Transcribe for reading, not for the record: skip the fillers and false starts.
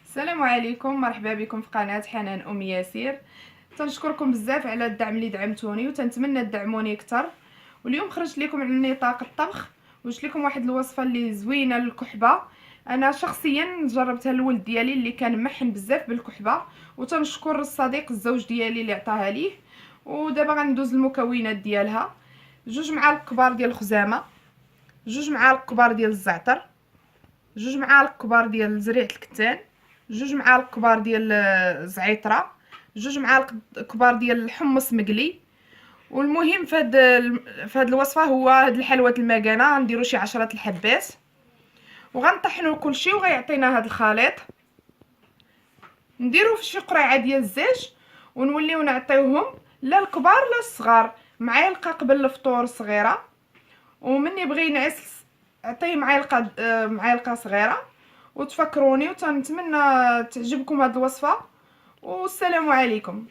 السلام عليكم، مرحبا بكم في قناه حنان ام ياسير. تنشكركم بزاف على الدعم اللي دعمتوني وتنتمنى تدعموني اكثر. واليوم خرجت لكم على نطاق الطبخ وجبت لكم واحد الوصفه اللي زوينه للكحبه. انا شخصيا جربتها للولد ديالي اللي كان محن بزاف بالكحبه، وتنشكر الصديق الزوج ديالي اللي عطاها ليه. ودابا غندوز المكونات ديالها: 2 معالق كبار ديال الخزامه، 2 معالق كبار ديال الزعتر، 2 معالق كبار ديال زريعه الكتان، 2 معالق كبار ديال الزعتره، 2 معالق كبار ديال الحمص مقلي. والمهم في هاد الوصفه هو هاد الحلوه المكانه نديرو شي 10 الحبات وغنطحنوا كلشي وغيعطينا هاد الخليط. نديرو في شي قريعه ديال الزيت ونوليو نعطيوهم لا الكبار لا الصغار، معلقه قبل الفطور صغيره، ومن يبغي ينعس عطيه معلقه صغيره. وتفكروني وتنتمنى تعجبكم هاد الوصفه، والسلام عليكم.